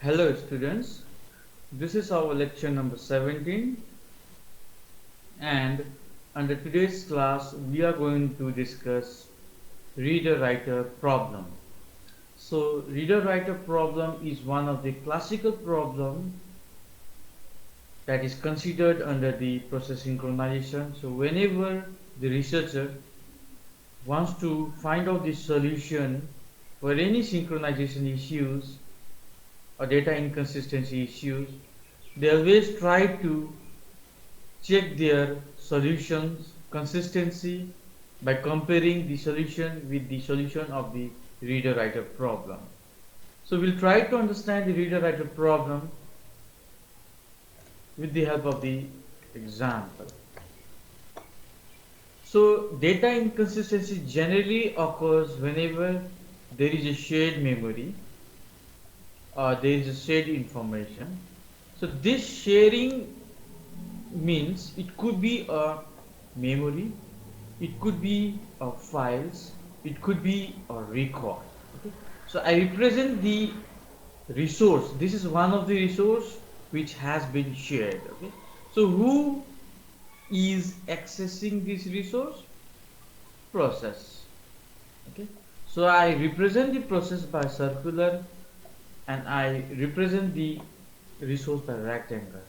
Hello students, this is our lecture number 17 and under today's class we are going to discuss reader-writer problem. So reader-writer problem is one of the classical problem that is considered under the process synchronization. So whenever the researcher wants to find out the solution for any synchronization issues or data inconsistency issues, they always try to check their solutions consistency by comparing the solution with the solution of the reader-writer problem. So we'll try to understand the reader-writer problem with the help of the example. So data inconsistency generally occurs whenever there is a shared memory or there is a shared information. So this sharing means it could be a memory, it could be a files, it could be a record. Okay? So I represent the resource. This is one of the resource which has been shared. Okay? So who is accessing this resource? Process. Okay? So I represent the process by circular and I represent the resource by rectangle.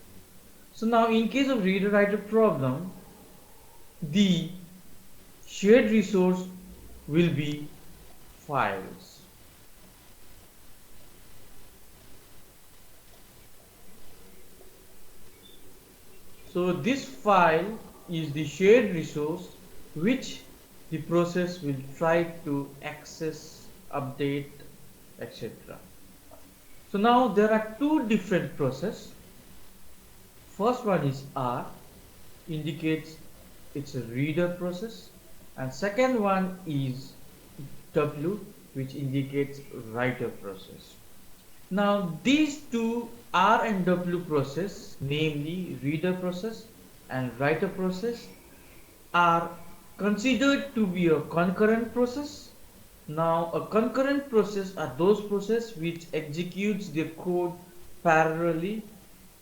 So now in case of reader-writer problem, the shared resource will be files. So this file is the shared resource which the process will try to access, update, etc. So now there are two different processes. First one is R, indicates it's a reader process, and second one is W, which indicates writer process. Now these two R and W process, namely reader process and writer process, are considered to be a concurrent process. Now a concurrent process are those processes which executes their code parallelly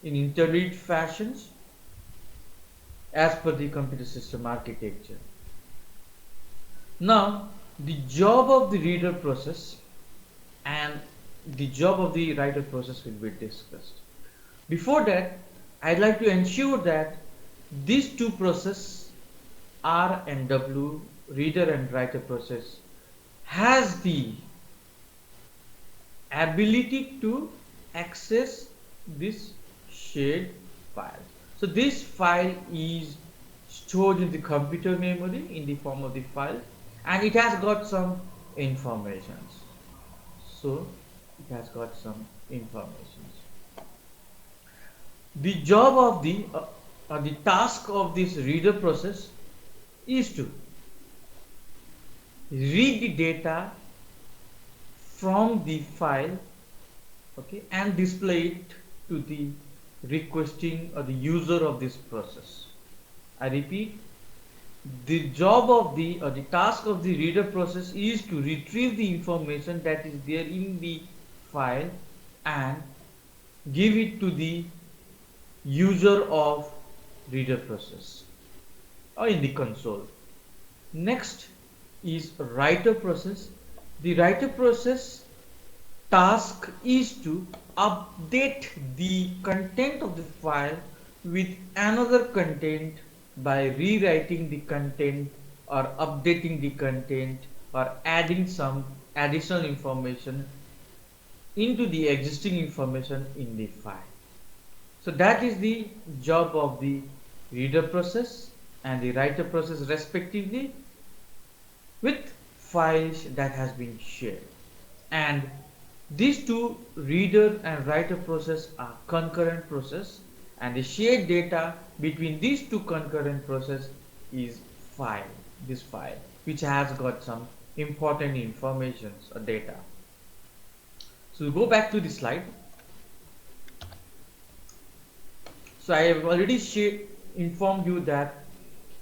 in interleaved fashions as per the computer system architecture. Now the job of the reader process and the job of the writer process will be discussed. Before that, I'd like to ensure that these two processes, R and W, reader and writer process, has the ability to access this shared file. So this file is stored in the computer memory in the form of the file, and it has got some informations. So it has got some informations. The job of the task of this reader process is to read the data from the file, okay, and display it to the requesting or the user of this process. I repeat, the job of the or the task of the reader process is to retrieve the information that is there in the file and give it to the user of reader process or in the console. Next is writer process. The writer process task is to update the content of the file with another content by rewriting the content or updating the content or adding some additional information into the existing information in the file. So that is the job of the reader process and the writer process respectively with files that has been shared. And these two reader and writer process are concurrent process, and the shared data between these two concurrent process is file, this file which has got some important informations or data. So go back to the slide. So I have already informed you that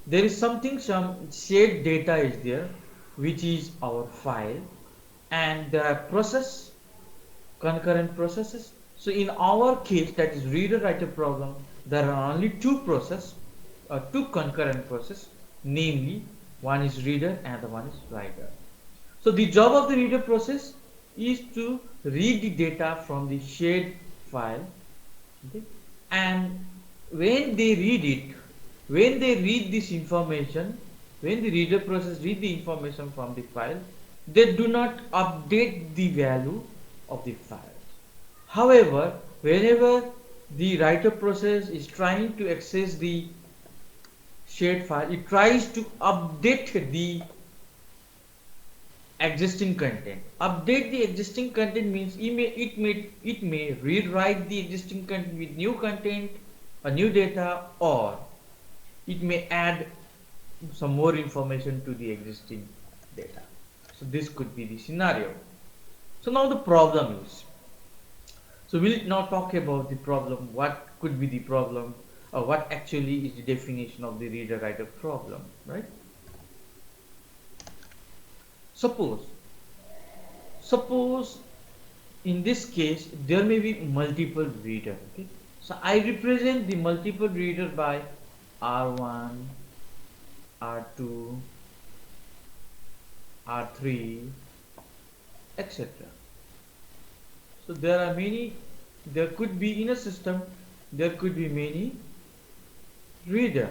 there is some shared data is there which is our file, and there are concurrent processes. So in our case, that is reader-writer problem, there are only two concurrent process, namely one is reader and the one is writer. So the job of the reader process is to read the data from the shared file, okay? And when they read it, when they read this information, when the reader process read the information from the file, they do not update the value of the file. However, whenever the writer process is trying to access the shared file, it tries to update the existing content. Update the existing content means it may rewrite the existing content with new content, a new data, or it may add some more information to the existing data. So this could be the scenario. So now the problem is, so we'll now talk about the problem, what could be the problem, or what actually is the definition of the reader-writer problem, right? Suppose suppose in this case there may be multiple reader, okay? So I represent the multiple reader by R1, R2, R3, etc. So there could be in a system, there could be many reader.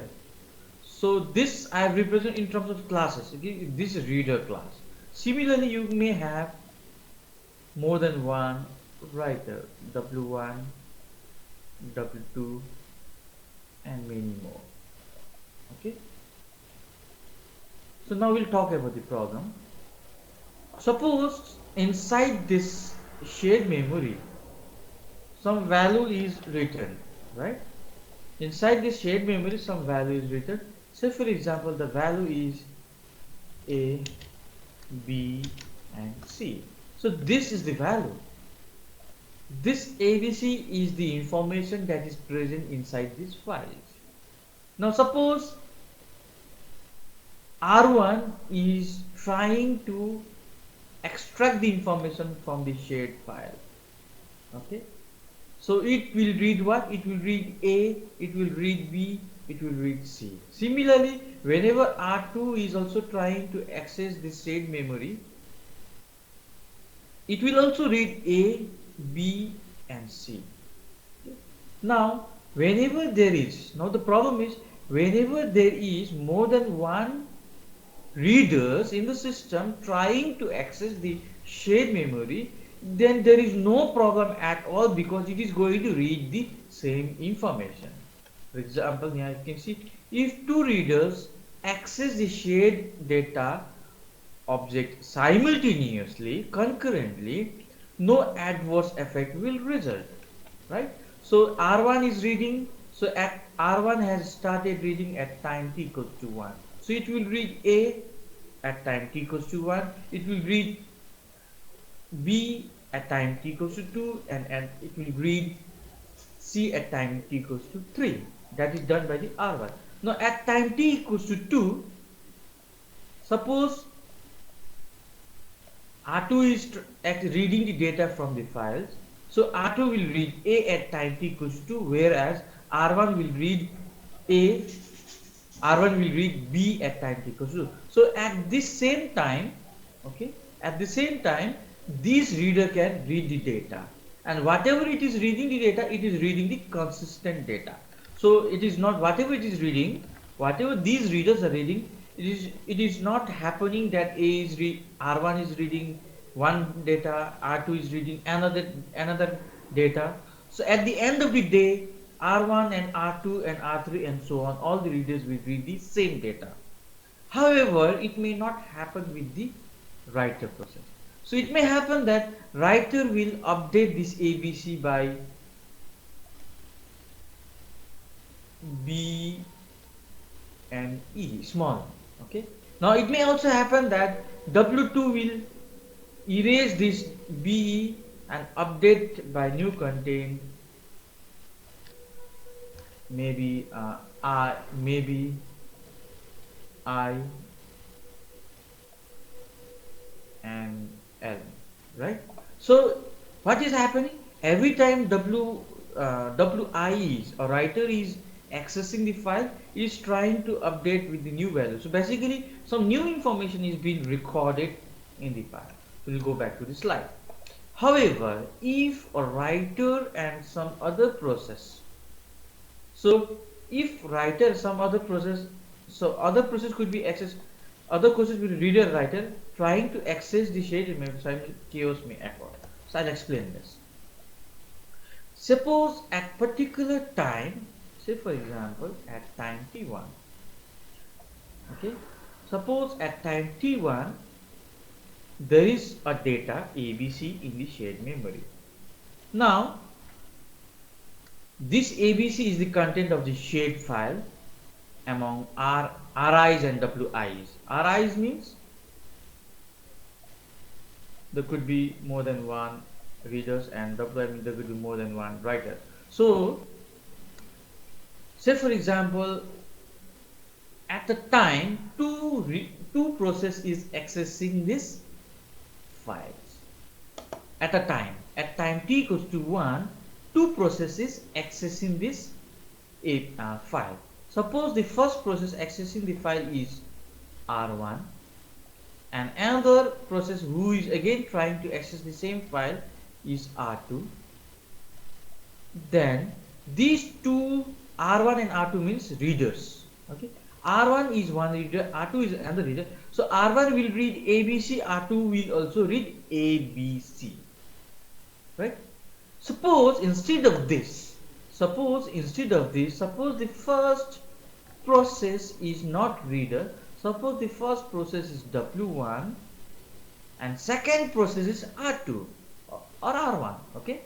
So this I represent in terms of classes, okay? This is reader class. Similarly, you may have more than one writer, W1, W2, and many more, okay? So now we'll talk about the problem. Suppose inside this shared memory some value is written, right? Inside this shared memory some value is written. Say for example the value is A, B and C. So this is the value. This ABC is the information that is present inside these files. Now suppose R1 is trying to extract the information from the shared file, okay? So it will read what? It will read A, it will read B, it will read C. Similarly, whenever R2 is also trying to access this shared memory, it will also read A, B and C. Now the problem is, whenever there is more than one readers in the system trying to access the shared memory, then there is no problem at all, because it is going to read the same information. For example, here you can see if two readers access the shared data object simultaneously, concurrently, no adverse effect will result, right? So R1 is reading, so at R1 has started reading at time t equals to 1. So it will read A at time t equals to 1, it will read B at time t equals to 2, and it will read C at time t equals to 3. That is done by the R1. Now at time t equals to 2, suppose R2 is reading the data from the files. So R2 will read A at time t equals to 2, whereas R1 will read A, R1 will read B at time t equals to 2. So at this same time, okay, at the same time, this reader can read the data, and whatever it is reading the data, it is reading the consistent data. So it is not whatever it is reading, whatever these readers are reading, it is not happening that R1 is reading one data, R2 is reading another data. So at the end of the day, R1 and R2 and R3 and so on, all the readers will read the same data. However, it may not happen with the writer process. So it may happen that writer will update this ABC by B and E small, okay? Now it may also happen that W2 will erase this BE and update by new content, maybe I and L, right? So what is happening? every time wi is a writer is accessing the file, it is trying to update with the new value. So basically some new information is being recorded in the file. So we'll go back to the slide. However, if a writer and some other process, so if writer some other process, so other process could be accessed, other process will reader writer trying to access the shared memory, chaos may occur. So I'll explain this. Suppose at particular time, say for example at time t1, okay, suppose at time t1 there is a data ABC in the shared memory. Now this ABC is the content of the shared file among RIs and WIs. RIs means there could be more than one readers, and WI means there could be more than one writer. So say for example at the time two process is accessing this files. At time t equals to 1, two processes accessing this file. Suppose the first process accessing the file is R1 and another process who is again trying to access the same file is R2. Then these two R1 and R2 means readers. Okay, R1 is one reader, R2 is another reader. So R1 will read ABC, R2 will also read ABC. Right? Suppose instead of this, suppose the first process is not reader, suppose the first process is W1 and second process is R2 or R1, okay?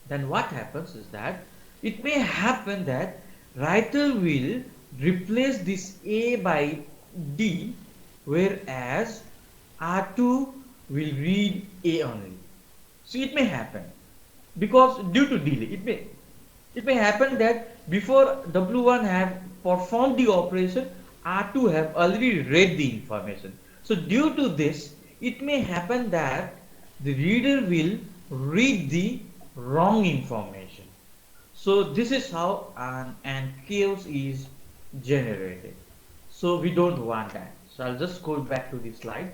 Then what happens is that it may happen that writer will replace this A by D, whereas R2 will read A only. So it may happen because due to delay, it may happen that before W1 have performed the operation, R2 have already read the information. So due to this, it may happen that the reader will read the wrong information. So this is how an chaos is generated. So we don't want that. So I'll just go back to the slide.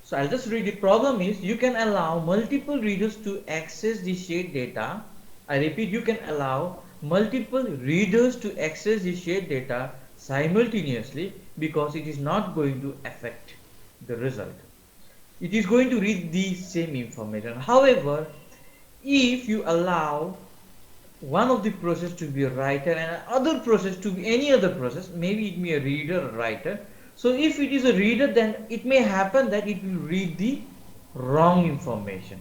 So I'll just read. The problem is you can allow multiple readers to access the shared data. I repeat, you can allow multiple readers to access the shared data simultaneously because it is not going to affect the result. It is going to read the same information. However, if you allow one of the process to be a writer and another process to be any other process, maybe it may be a reader or writer. So if it is a reader, then it may happen that it will read the wrong information.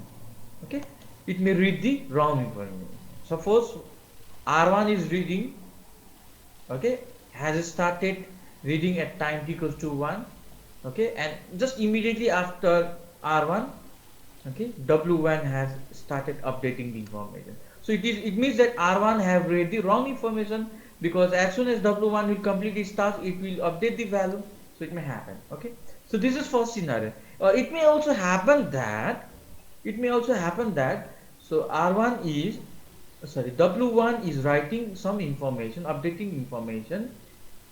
Okay, it may read the wrong information. Suppose R1 is reading, okay, has started reading at time t equals to 1, okay, and just immediately after R1, okay, W1 has started updating the information. So it means that R1 have read the wrong information, because as soon as W1 will complete its task, it will update the value. So it may happen. Okay. So this is first scenario. It may also happen that so R1 is W1 is writing some information, updating information,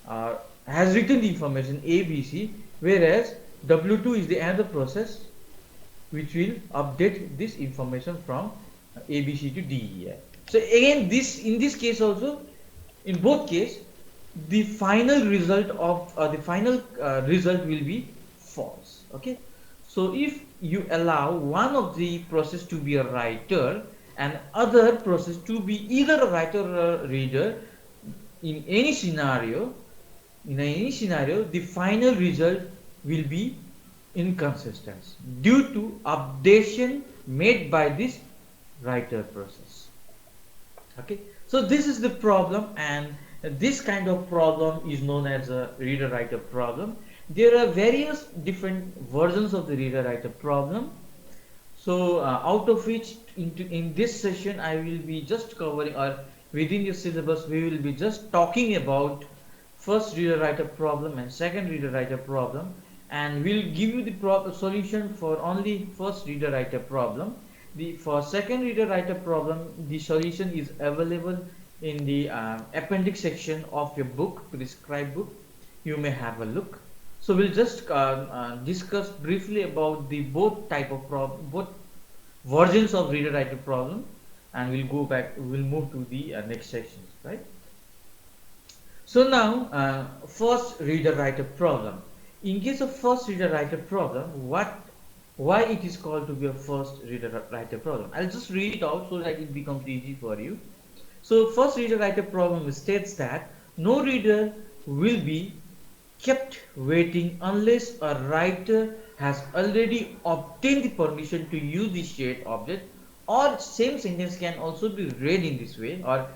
has written the information ABC, whereas W2 is the another process which will update this information from ABC to DEF. So again, in this case also, in both cases, the final result will be false. Okay. So if you allow one of the process to be a writer and other process to be either a writer or a reader, in any scenario, the final result will be inconsistent due to updation made by this writer process. Okay, so this is the problem, and this kind of problem is known as a reader-writer problem. There are various different versions of the reader-writer problem. So out of which in this session I will be just covering, or within the syllabus we will be just talking about first reader-writer problem and second reader-writer problem, and we'll give you the solution for only first reader-writer problem. The for second reader writer problem, the solution is available in the appendix section of your book, prescribed book. You may have a look. So we'll just discuss briefly about the both type of problem, both versions of reader writer problem, and we'll go back. We'll move to the next sections, right? So now, first reader writer problem. In case of first reader writer problem, why it is called to be a first reader writer problem? I'll just read it out so that it becomes easy for you. So first reader writer problem states that no reader will be kept waiting unless a writer has already obtained the permission to use the shared object, or same sentence can also be read in this way or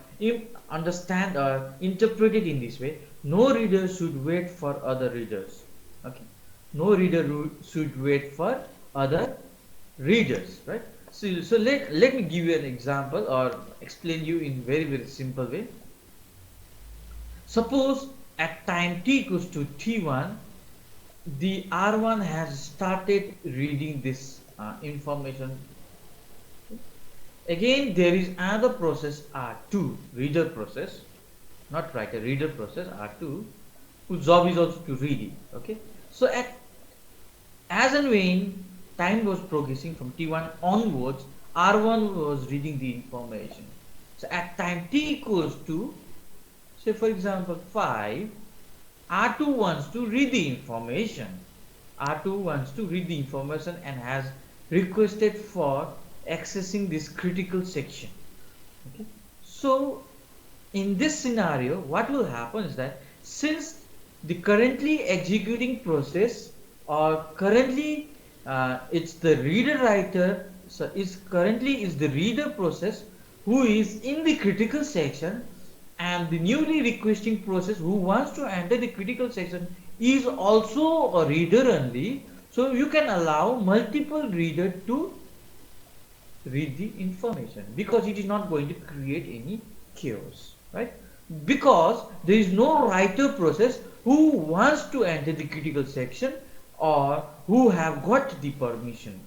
understand or interpreted in this way. No reader should wait for other readers. Okay, no reader should wait for other readers, right? So let me give you an example or explain you in very simple way. Suppose at time t equals to t1, the R1 has started reading this information. Again, there is another process R2, reader process, not writer, reader process R2, whose job is also to read it. Okay, so as and when time was progressing from t1 onwards, R1 was reading the information. So at time t equals to, say for example 5, R2 wants to read the information. R2 wants to read the information and has requested for accessing this critical section. Okay, so in this scenario, what will happen is that since the currently executing process or currently it's the reader writer, so is the reader process who is in the critical section, and the newly requesting process who wants to enter the critical section is also a reader only. So you can allow multiple readers to read the information because it is not going to create any chaos, right? Because there is no writer process who wants to enter the critical section or who have got the permission.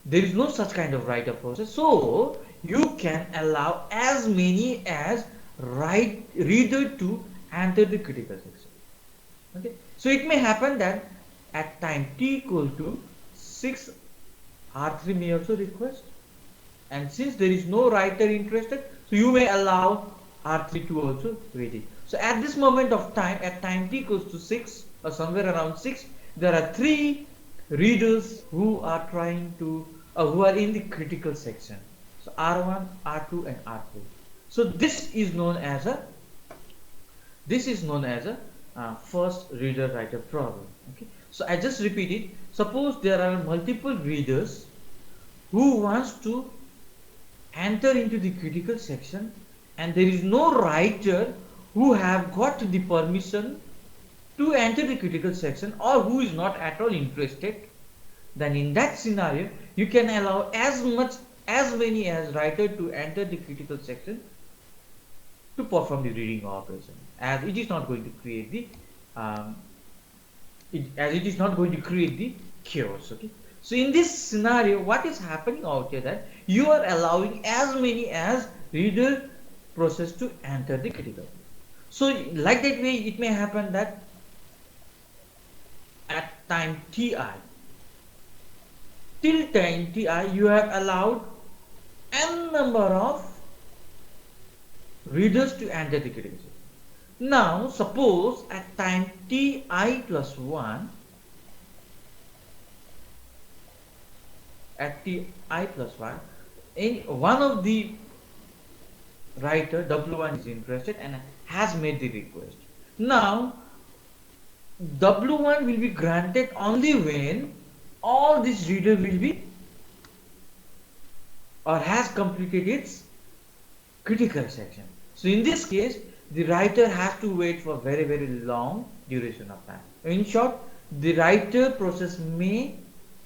There is no such kind of writer process, so you can allow as many as reader to enter the critical section. Okay, so it may happen that at time t equal to 6, R3 may also request, and since there is no writer interested, so you may allow R3 to also read it. So at this moment of time, at time t equals to 6 or somewhere around 6, there are 3 readers who are trying to who are in the critical section. So R1, R2 and R3. So this is known as a first reader writer problem. Okay, so I just repeat it. Suppose there are multiple readers who wants to enter into the critical section, and there is no writer who have got the permission to enter the critical section or who is not at all interested. Then in that scenario, you can allow as many as writer to enter the critical section to perform the reading operation, as it is not going to create the chaos. Okay, so in this scenario, what is happening out here, that you are allowing as many as reader process to enter the critical. So like that way, it may happen that at time ti, till time ti, you have allowed n number of readers to enter the critical section. Now suppose at time ti plus 1, at ti plus 1, one of the writer W1 is interested and has made the request. Now W1 will be granted only when all these reader will be or has completed its critical section. So in this case, the writer has to wait for very long duration of time. In short, the writer process may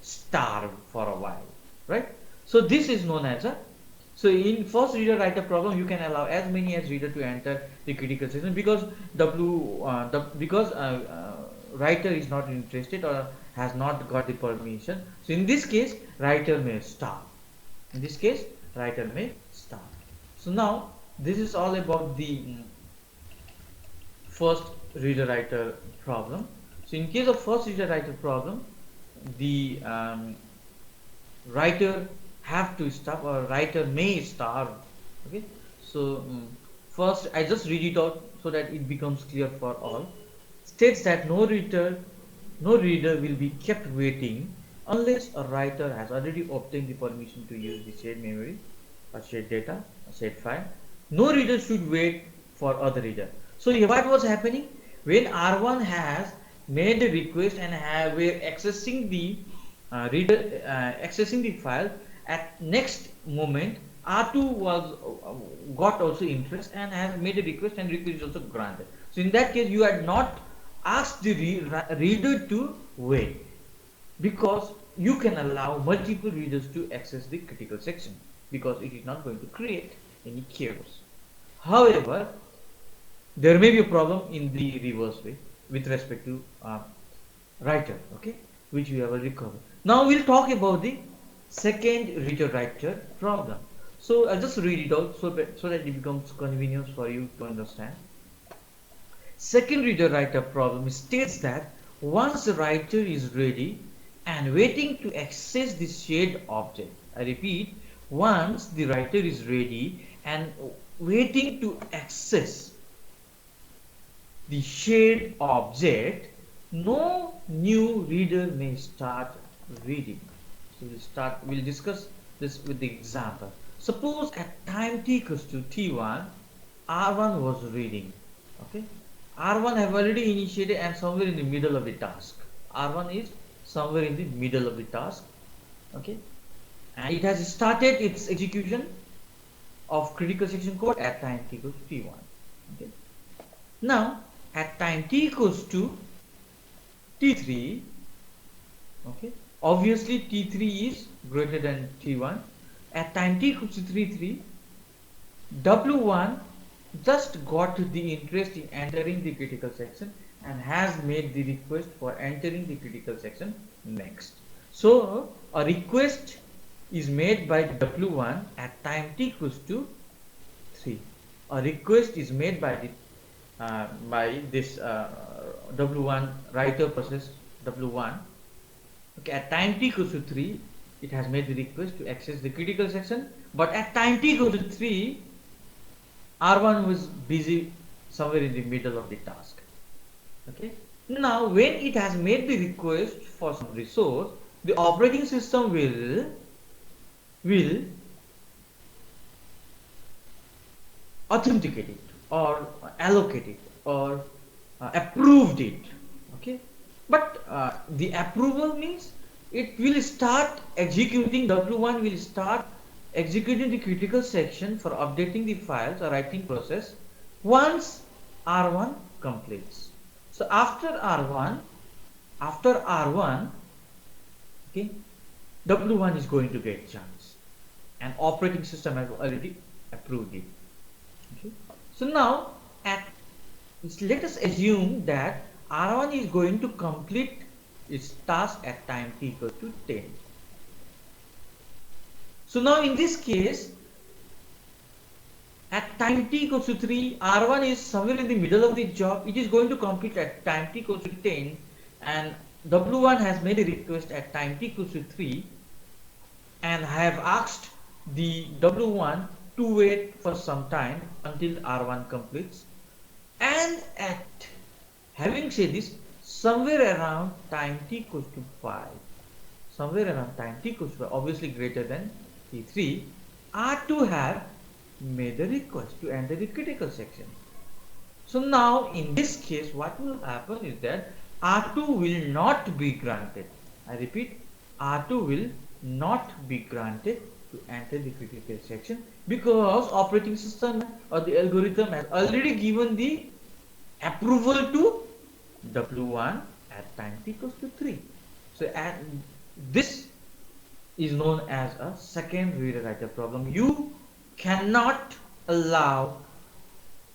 starve for a while, right? So this is known as a, so in first reader writer problem, you can allow as many as reader to enter the critical section because writer is not interested or has not got the permission. So in this case, writer may starve. In this case, writer may start. So now this is all about the first reader-writer problem. So in case of first reader-writer problem, the writer have to stop, or writer may start. Okay, so first I just read it out so that it becomes clear for all. States that no reader will be kept waiting unless a writer has already obtained the permission to use the shared memory or shared data or shared file. No reader should wait for other reader. So here what was happening when R1 has made a request and were accessing the reader accessing the file, at next moment R2 was got also interest and has made a request, and request is also granted. So in that case you had not asked the reader to wait, because you can allow multiple readers to access the critical section, because it is not going to create any chaos. However, there may be a problem in the reverse way with respect to writer, okay, which we have already covered. Now we'll talk about the second reader-writer problem. So I'll just read it out so that it becomes convenient for you to understand. Second reader-writer problem states that once the writer is ready and waiting to access the shared object, I repeat, once the writer is ready and waiting to access the shared object, no new reader may start reading. So we'll discuss this with the example. Suppose at time t equals to t1, R1 was reading. Okay, R1 have already initiated and somewhere in the middle of the task. R1 is somewhere in the middle of the task. Okay, and it has started its execution of critical section code at time t equals to t1. Okay, now at time t equals to t3, okay, obviously t3 is greater than t1. At time t equals to 3, W1 just got the interest in entering the critical section and has made the request for entering the critical section next. So a request is made by W1 at time t equals to 3. A request is made by this W1 writer process W1. Okay, at time t equals to 3, it has made the request to access the critical section, but at time t equals to 3, R1 was busy somewhere in the middle of the task. Okay, now when it has made the request for some resource, the operating system will authenticate it or allocate it or approved it. Okay, but the approval means it will start executing, W1 will start executing the critical section for updating the files or writing process once R1 completes. So after R1, okay, W1 is going to get chance and operating system has already approved it. Okay, so now let us assume that R1 is going to complete its task at time t equals to 10. So now in this case, at time t equals to 3, R1 is somewhere in the middle of the job. It is going to complete at time t equals to 10, and W1 has made a request at time t equals to 3 and have asked the W1 to wait for some time until R1 completes. And at having said this, somewhere around time t equals to 5, obviously greater than t3, R2 have made a request to enter the critical section. So now in this case, what will happen is that R2 will not be granted. I repeat, R2 will not be granted to enter the critical section because operating system or the algorithm has already given the approval to W1 at time t equals to 3. So this is known as a second reader-writer problem. You cannot allow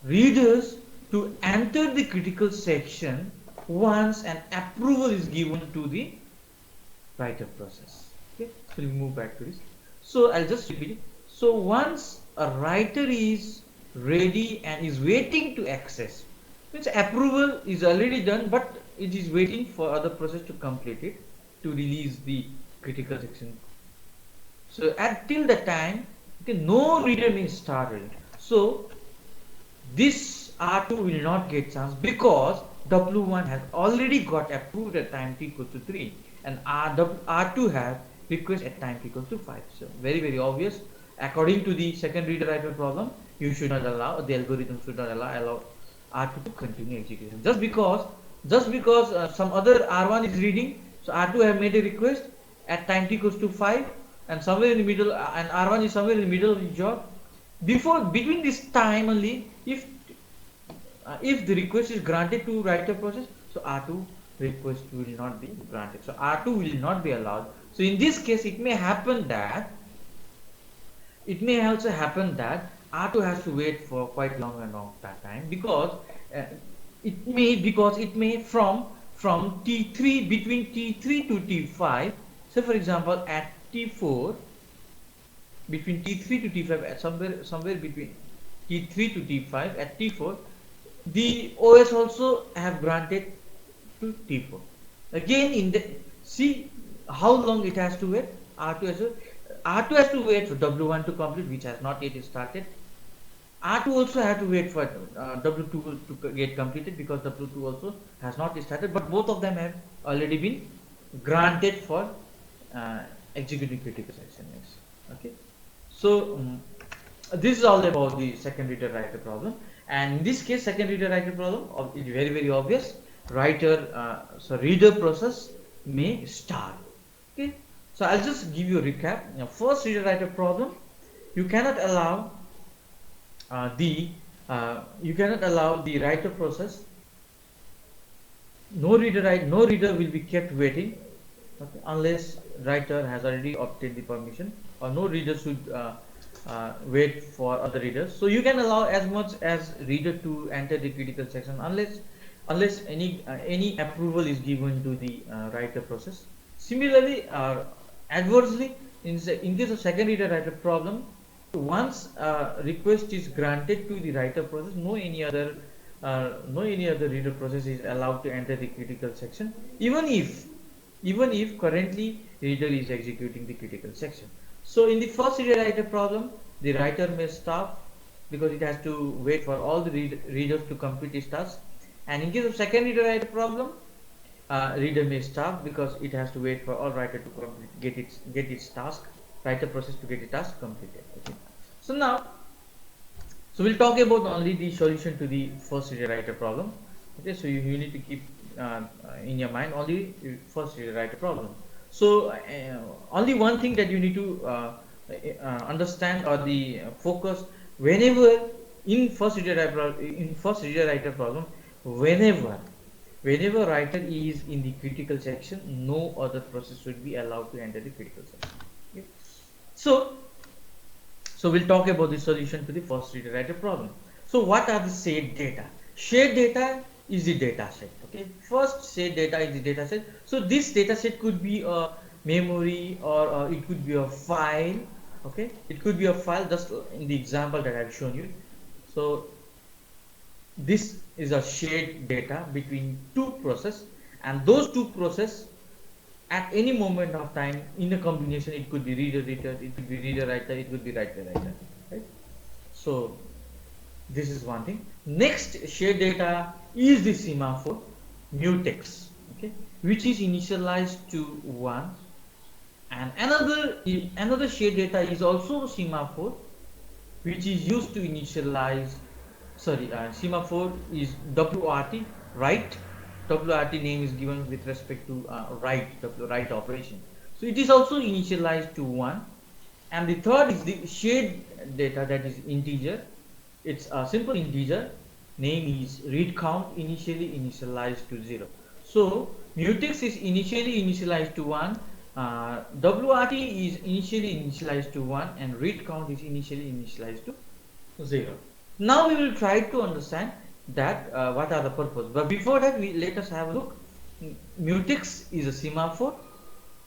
readers to enter the critical section once an approval is given to the writer process. Okay, so we move back to this. So I'll just repeat it. So once a writer is ready and is waiting to access, means approval is already done, but it is waiting for other process to complete it to release the critical section. So until the time, okay, no reader may start it. So this R2 will not get chance because W1 has already got approved at time t equals to 3 and R2 have request at time t equals to 5. So very obvious. According to the second reader writer problem, you should not allow, the algorithm should not allow R2 to continue execution. Just because some other R1 is reading, so R2 have made a request at time t equals to 5 and somewhere in the middle, and R1 is somewhere in the middle of the job. Between this time only, if the request is granted to writer process, so R2 request will not be granted. So R2 will not be allowed. So in this case, it may also happen that R2 has to wait for quite long time because it may from T3 between T3 to T5. So for example, at T4, between T3 to T5, at somewhere between T3 to T5, at T4, the OS also have granted to T4. Again, see how long it has to wait. R2 has to wait for W1 to complete, which has not yet started. R2 also have to wait for W2 to get completed because W2 also has not started, but both of them have already been granted for executing critical section next. Okay, so this is all about the second reader writer problem, and in this case, second reader writer problem is very obvious. Reader process may start. Okay, so I'll just give you a recap. Now, first reader writer problem, you cannot allow the writer process. No reader will be kept waiting, okay, unless writer has already obtained the permission, or no reader should wait for other readers. So you can allow as much as reader to enter the critical section unless any approval is given to the writer process. Similarly, adversely, in case of second reader writer problem, once request is granted to the writer process, no any other reader process is allowed to enter the critical section, even if currently reader is executing the critical section. So in the first reader writer problem, the writer may stop because it has to wait for all the readers to complete its task, and in case of second reader writer problem, reader may stop because it has to wait for all writer to get its task, writer process to get the task completed. Okay. So we'll talk about only the solution to the first reader writer problem. Okay, so you need to keep in your mind only first reader writer problem. So only one thing that you need to understand or the focus whenever in first reader writer problem, whenever writer is in the critical section, no other process should be allowed to enter the critical section. Okay. So we'll talk about the solution to the first reader writer problem. So what are the shared data? Shared data is the data set. Okay, first shared data is the data set. So this data set could be a memory or it could be a file. Okay, it could be a file, just in the example that I've shown you. So this is a shared data between two processes, and those two processes at any moment of time in a combination, it could be reader, it could be reader writer, it could be writer, right? So this is one thing. Next shared data is the semaphore mutex, okay, which is initialized to 1, and another shared data is also semaphore, which is used to initialize. Semaphore is WRT, write. WRT name is given with respect to write operation. So it is also initialized to 1, and the third is the shared data, that is integer. It's a simple integer. Name is read count, initially initialized to 0. So mutex is initially initialized to 1, WRT is initially initialized to 1, and read count is initially initialized to 0. Now we will try to understand that what are the purpose. But before that, let us have a look. Mutex is a semaphore,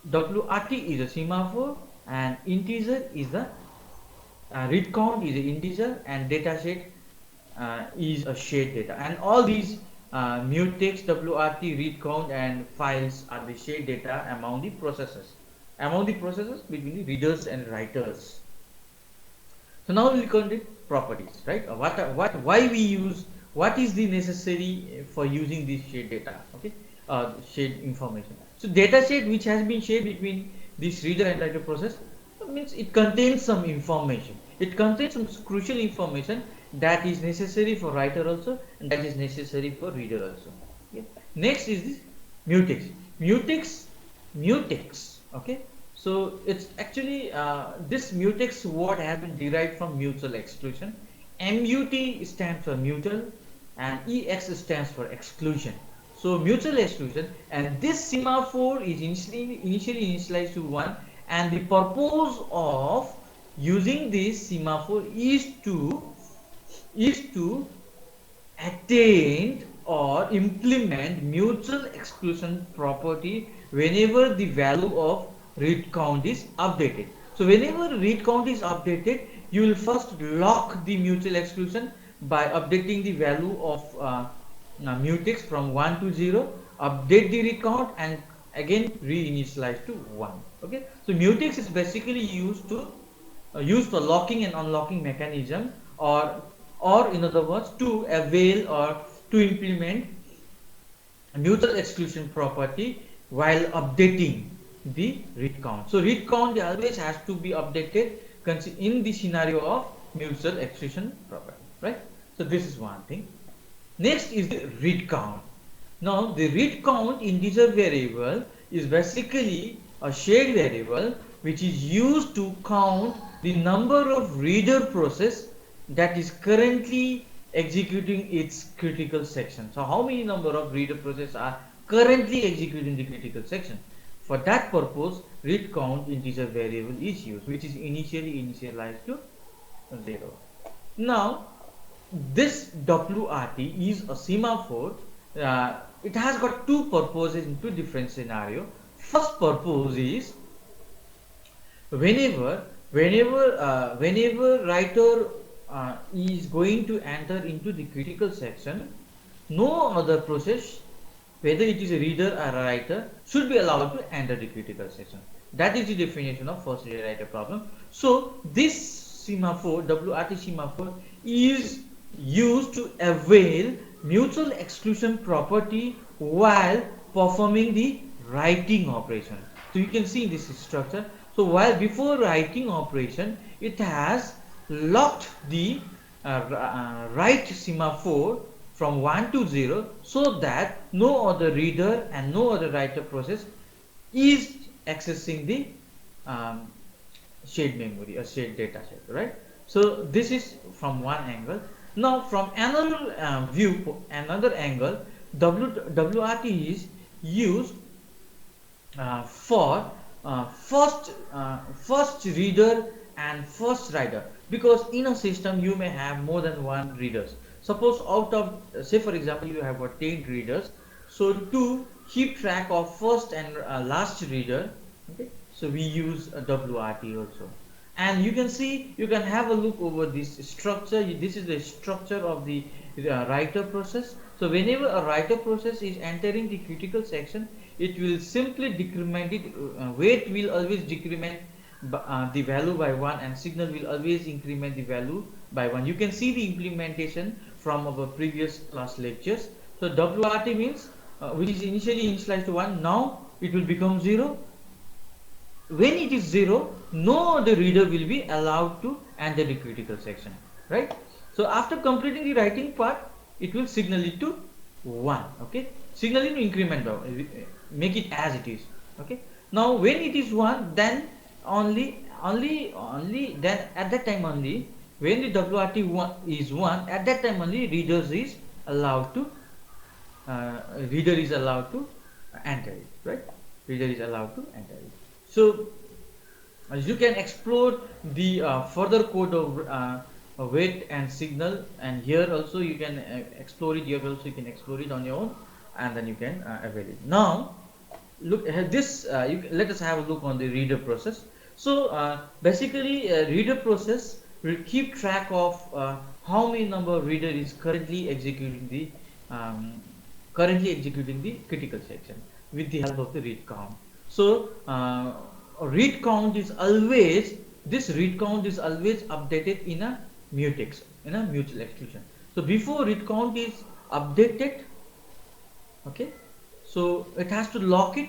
WRT is a semaphore, and integer is the read count is an integer, and data set is a shared data, and all these mutex, wrt, read count and files are the shared data among the processes between the readers and writers. So now we'll look at the properties, right? Why we use, what is the necessary for using this shared data, okay, shared information. So data set which has been shared between this reader and writer process means it contains some information. It contains some crucial information that is necessary for writer also, and that is necessary for reader also. Okay. Next is this mutex. Mutex. Okay. So it's actually this mutex word has been derived from mutual exclusion. MUT stands for mutual, and EX stands for exclusion. So mutual exclusion, and this semaphore is initially initialized to 1, and the purpose of using this semaphore is to attain or implement mutual exclusion property whenever the value of read count is updated. So whenever read count is updated, you will first lock the mutual exclusion by updating the value of mutex from 1 to 0, update the read count, and again reinitialize to 1. Okay, so mutex is basically used for locking and unlocking mechanism, or in other words, to avail or to implement mutual exclusion property while updating the read count. So read count always has to be updated in the scenario of mutual exclusion property, right? So this is one thing. Next is the read count. Now the read count integer variable is basically a shared variable which is used to count the number of reader process that is currently executing its critical section. So how many number of reader process are currently executing the critical section? For that purpose, read count integer variable is used, which is initially initialized to 0. Now this WRT is a semaphore. It has got two purposes in two different scenarios. First purpose is whenever writer is going to enter into the critical section, no other process, whether it is a reader or a writer, should be allowed to enter the critical section. That is the definition of first reader writer problem. So this semaphore, WRT semaphore, is used to avail mutual exclusion property while performing the writing operation. So you can see in this structure. So while before writing operation, it has locked the write semaphore from 1 to 0, so that no other reader and no other writer process is accessing the shared memory or shared data set, right? So this is from one angle. Now from another another angle, WRT is used for first reader and first writer, because in a system you may have more than one readers. Suppose out of, say for example, you have got 10 readers, so to keep track of first and last reader, okay, so we use a WRT also. And you can see, you can have a look over this structure. This is the structure of the writer process. So whenever a writer process is entering the critical section, it will simply decrement it. Weight will always decrement the value by 1, and signal will always increment the value by 1. You can see the implementation from our previous class lectures. So WRT means which is initially initialized to 1, now it will become 0. When it is 0, no other reader will be allowed to enter the critical section, right? So after completing the writing part, it will signal it to 1, okay? Signal it to increment down, make it as it is, okay? Now when it is 1, then only then at that time only, when the WRT is 1, at that time only reader is allowed to enter it, right? Reader is allowed to enter it. So you can explore the further code of wait and signal, and here also you can explore it. Here also you can explore it on your own, and then you can avail it. Now look at this. Let us have a look on the reader process. So basically reader process will keep track of how many number of reader is um, currently executing the critical section with the help of the read count. So read count is always this read count is always updated in a mutex, in a mutual exclusion. So before read count is updated, okay, so it has to lock it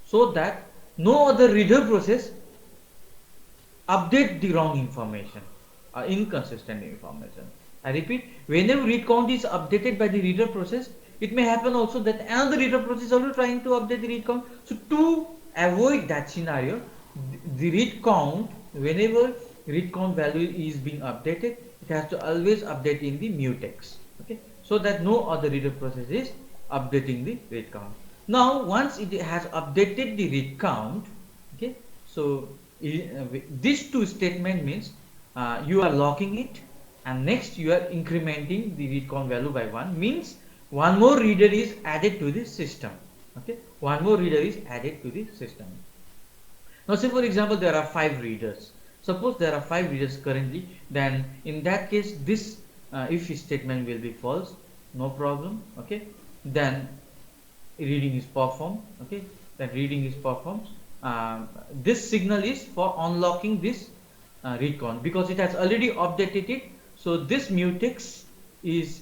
so that no other reader process update the wrong information or inconsistent information. I repeat, whenever read count is updated by the reader process, it may happen also that another reader process is also trying to update the read count. So to avoid that scenario, the read count, whenever read count value is being updated, it has to always update in the mutex, okay, so that no other reader process is updating the read count. Now once it has updated the read count, okay, so these two statement means you are locking it, and next you are incrementing the read count value by 1, means one more reader is added to the system, okay, one more reader is added to the system. Now say for example there are 5 readers, suppose there are 5 readers currently, then in that case this if statement will be false, no problem, okay, then reading is performed, okay, then reading is performed. This signal is for unlocking this read count because it has already updated it. So this mutex is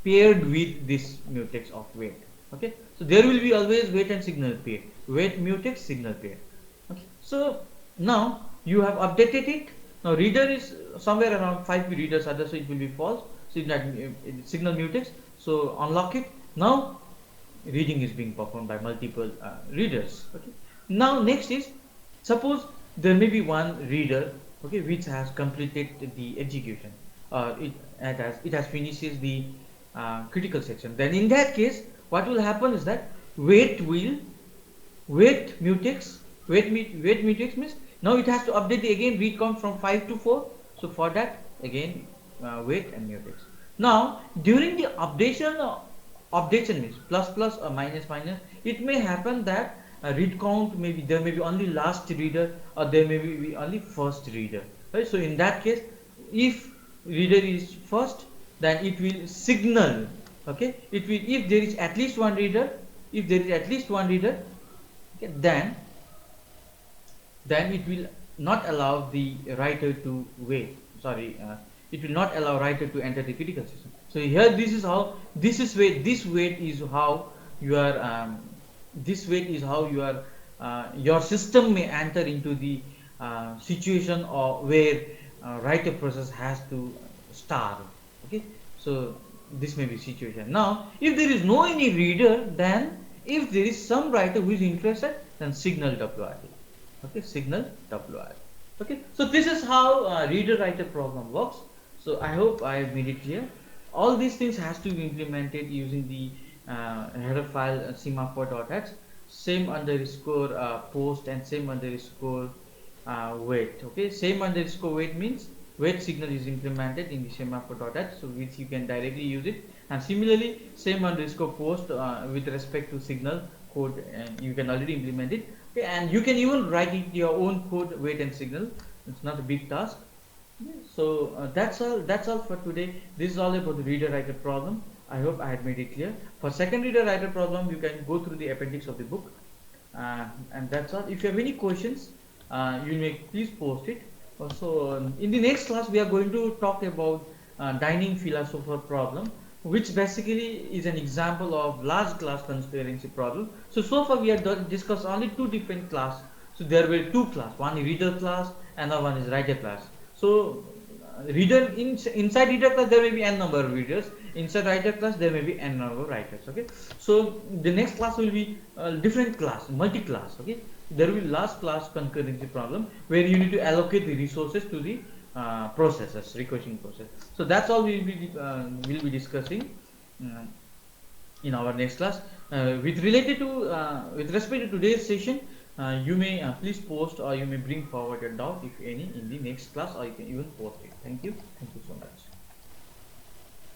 paired with this mutex of wait, okay, so there will be always wait and signal pair, wait mutex signal pair, okay. So now you have updated it. Now reader is somewhere around 5 readers are there, so it will be false, so that signal mutex, so unlock it. Now reading is being performed by multiple readers, okay. Now next is, suppose there may be one reader, okay, which has completed the execution, it has finishes the critical section. Then in that case what will happen is that wait mutex means now it has to update the again read count from 5 to 4. So for that again wait and mutex. Now during the updation means plus plus or minus minus, it may happen that read count maybe there may be only last reader or there may be only first reader, right? So in that case, if reader is first, then it will signal, okay, it will, if there is at least one reader, okay, then it will not allow the writer to wait, it will not allow writer to enter the critical system. So here this is how this wait is how your system may enter into the situation or where writer process has to start, okay. So this may be situation. Now if there is no any reader, then if there is some writer who is interested, then signal WRD, okay, signal WRD, okay. So this is how reader writer problem works. So I hope I have made it clear. All these things has to be implemented using the header file semaphore.h, same underscore post and same underscore wait, okay. Same underscore wait means wait signal is implemented in the semaphore.h, so which you can directly use it, and similarly same underscore post with respect to signal code, and you can already implement it, okay. And you can even write it your own code, wait and signal, it's not a big task. So that's all for today. This is all about the reader writer problem. I hope I had made it clear. For second reader writer problem, you can go through the appendix of the book, and that's all. If you have any questions, you may please post it. Also, in the next class, we are going to talk about dining philosopher problem, which basically is an example of large class transparency problem. So far we have discussed only 2 different classes. So there were 2 classes, one is reader class and the one is writer class. So reader inside reader class there may be n number of readers, inside writer class there may be n number of writers, okay. So the next class will be different class, multi-class, okay. There will be last class concurrency problem where you need to allocate the resources to the processes, requesting process. So that's all we'll be discussing in our next class. With respect to today's session, you may please post or you may bring forward a doubt if any in the next class, or you can even post it. Thank you so much.